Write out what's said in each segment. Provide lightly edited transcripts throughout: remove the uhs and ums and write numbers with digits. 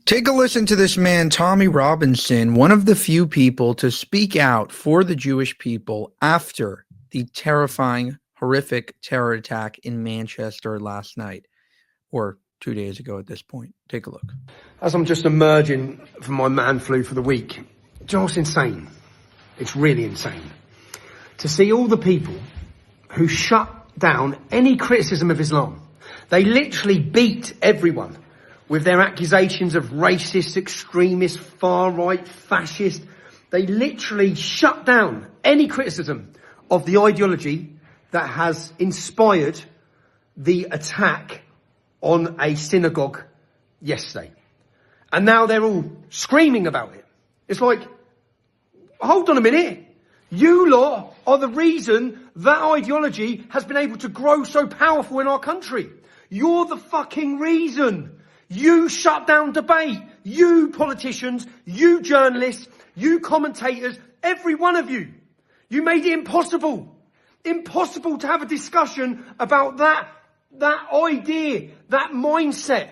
Take a listen to this man, Tommy Robinson, one of the few people to speak out for the Jewish people after the terrifying, horrific terror attack in Manchester last night, or 2 days ago at this point. Take a look. As I'm just emerging from my man flu for the week, do you know what's insane? It's really insane. To see all the people who shut down any criticism of Islam. They literally beat everyone with their accusations of racist, extremist, far-right, fascist. They literally shut down any criticism of the ideology that has inspired the attack on a synagogue yesterday. And now they're all screaming about it. It's like, hold on a minute. You lot are the reason that ideology has been able to grow so powerful in our country. You're the fucking reason. You shut down debate. You politicians, you journalists, you commentators, every one of you. You made it impossible to have a discussion about that idea, that mindset,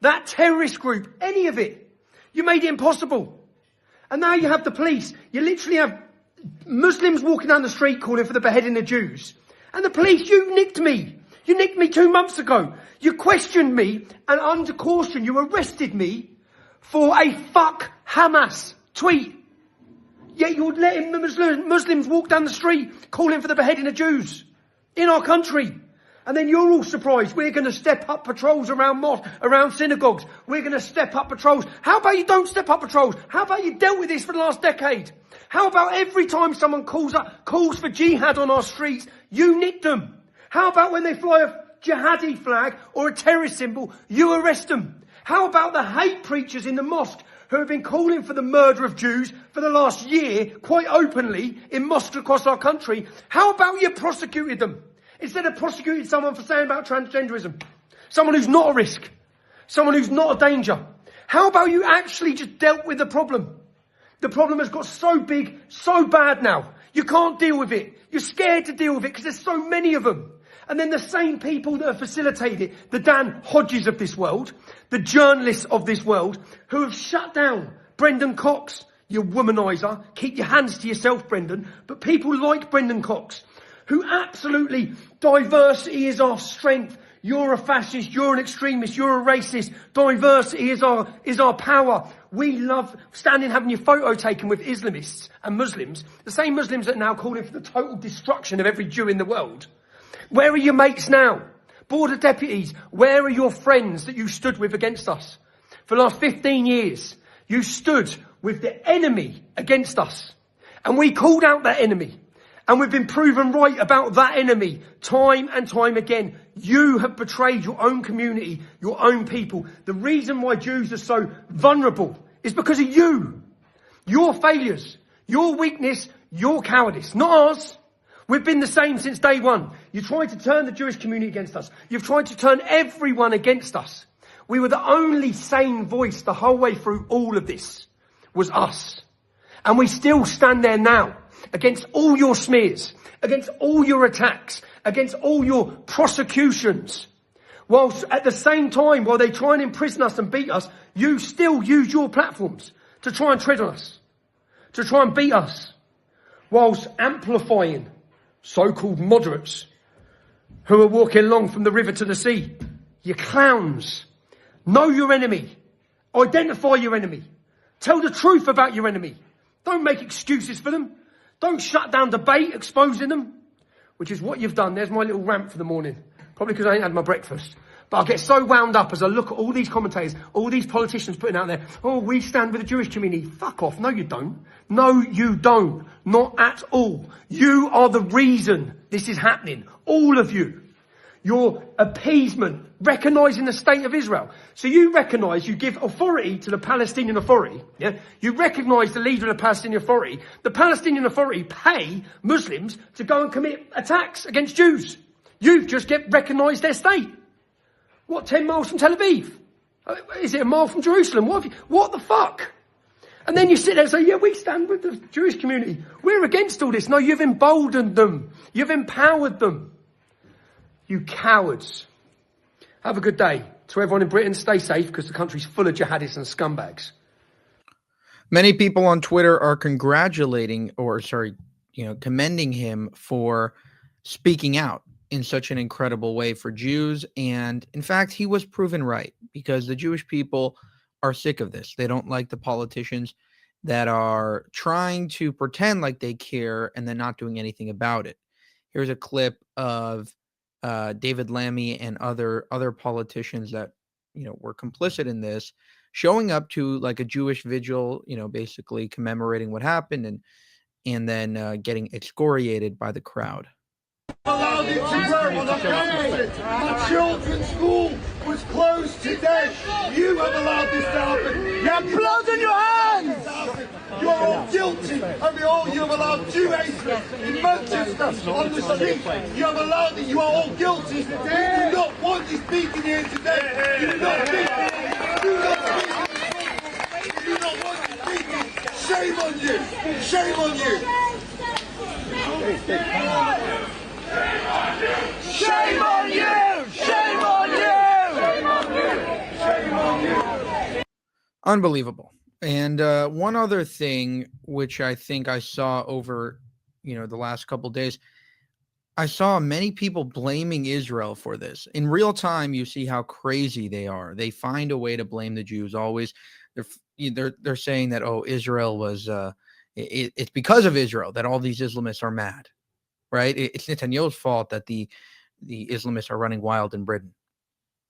that terrorist group, any of it. You made it impossible. And now you have the police. You literally have Muslims walking down the street calling for the beheading of Jews. And the police, you nicked me. You nicked me 2 months ago. You questioned me, and under caution, you arrested me for a fuck Hamas tweet. Yet you're letting Muslims walk down the street calling for the beheading of Jews in our country. And then you're all surprised. We're going to step up patrols around synagogues. We're going to step up patrols. How about you don't step up patrols? How about you dealt with this for the last decade? How about every time someone calls for jihad on our streets, you nick them? How about when they fly a jihadi flag or a terrorist symbol, you arrest them? How about the hate preachers in the mosque who have been calling for the murder of Jews for the last year, quite openly, in mosques across our country? How about you prosecuted them? Instead of prosecuting someone for saying about transgenderism, someone who's not a risk, someone who's not a danger. How about you actually just dealt with the problem? The problem has got so big, so bad now. You can't deal with it. You're scared to deal with it because there's so many of them. And then the same people that have facilitated it, the Dan Hodges of this world, the journalists of this world, who have shut down Brendan Cox, you womanizer. Keep your hands to yourself, Brendan. But people like Brendan Cox, who absolutely, diversity is our strength. You're a fascist, you're an extremist, you're a racist. Diversity is our power. We love standing having your photo taken with Islamists and Muslims, the same Muslims that are now calling for the total destruction of every Jew in the world. Where are your mates now? Board of Deputies, where are your friends that you stood with against us? For the last 15 years, you stood with the enemy against us. And we called out that enemy. And we've been proven right about that enemy time and time again. You have betrayed your own community, your own people. The reason why Jews are so vulnerable is because of you. Your failures, your weakness, your cowardice, not ours. We've been the same since day one. You tried to turn the Jewish community against us. You've tried to turn everyone against us. We were the only sane voice the whole way through all of this was us. And we still stand there now against all your smears, against all your attacks, against all your prosecutions. Whilst at the same time, while they try and imprison us and beat us, you still use your platforms to try and tread on us, to try and beat us, whilst amplifying so-called moderates who are walking along from the river to the sea. You clowns. Know your enemy. Identify your enemy. Tell the truth about your enemy. Don't make excuses for them. Don't shut down debate, exposing them, which is what you've done. There's my little rant for the morning. Probably because I ain't had my breakfast. But I get so wound up as I look at all these commentators, all these politicians putting out there, oh, we stand with the Jewish community. Fuck off. No, you don't. No, you don't. Not at all. You are the reason this is happening. All of you. Your appeasement, recognising the state of Israel. So you recognise, you give authority to the Palestinian Authority. Yeah? You recognise the leader of the Palestinian Authority. The Palestinian Authority pay Muslims to go and commit attacks against Jews. You've just recognised their state. What, 10 miles from Tel Aviv? Is it a mile from Jerusalem? What the fuck? And then you sit there and say, yeah, we stand with the Jewish community. We're against all this. No, you've emboldened them. You've empowered them. You cowards. Have a good day. To everyone in Britain, stay safe because the country's full of jihadists and scumbags. Many people on Twitter are commending him for speaking out in such an incredible way for Jews. And in fact, he was proven right, because the Jewish people are sick of this. They don't like the politicians that are trying to pretend like they care and then not doing anything about it. Here's a clip of David Lammy and other politicians that were complicit in this, showing up to like a Jewish vigil, basically commemorating what happened, and then getting excoriated by the crowd. Allowed it to run. My children's school was closed today. You have allowed this to happen. You have blood on your hands. You're all guilty of all you have allowed Jew hatred in Manchester on the street. You have allowed it. You are all guilty. You do not want this speaking here today. You do not speak. You do not want this speaking. Shame on you. Shame on you. Shame on you! Shame on you! Shame on you! Shame on you! Unbelievable. And one other thing, which I think I saw over, the last couple of days, I saw many people blaming Israel for this. In real time, you see how crazy they are. They find a way to blame the Jews always. They're saying that, Israel was, it's because of Israel that all these Islamists are mad. Right? It's Netanyahu's fault that the Islamists are running wild in Britain.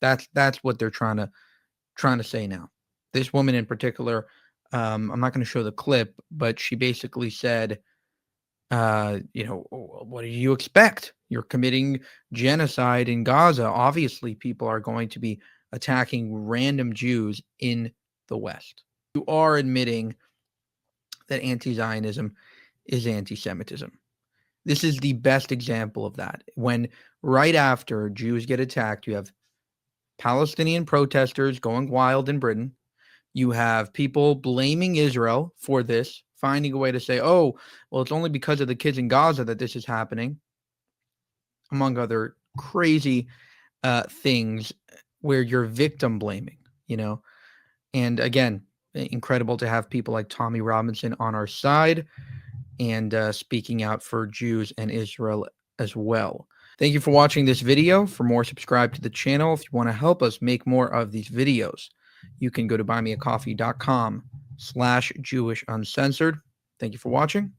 That's what they're trying to say now. This woman in particular, I'm not going to show the clip, but she basically said, what do you expect? You're committing genocide in Gaza. Obviously, people are going to be attacking random Jews in the West. You are admitting that anti-Zionism is anti-Semitism. This is the best example of that. When right after Jews get attacked, you have Palestinian protesters going wild in Britain. You have people blaming Israel for this, finding a way to say, it's only because of the kids in Gaza that this is happening, among other crazy things where you're victim blaming, And again, incredible to have people like Tommy Robinson on our side and speaking out for Jews and Israel as well. Thank you for watching this video. For more, subscribe to the channel. If you want to help us make more of these videos, you can go to buymeacoffee.com/JewishUncensored. Thank you for watching,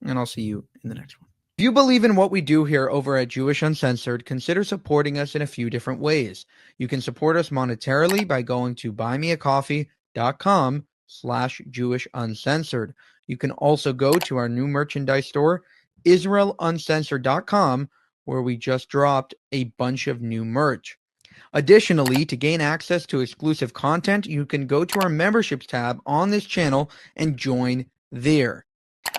and I'll see you in the next one. If you believe in what we do here over at Jewish Uncensored, consider supporting us in a few different ways. You can support us monetarily by going to buymeacoffee.com/JewishUncensored. You can also go to our new merchandise store, IsraelUncensored.com, where we just dropped a bunch of new merch. Additionally, to gain access to exclusive content, you can go to our memberships tab on this channel and join there.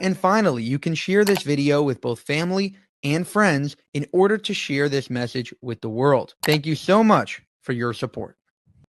And finally, you can share this video with both family and friends in order to share this message with the world. Thank you so much for your support.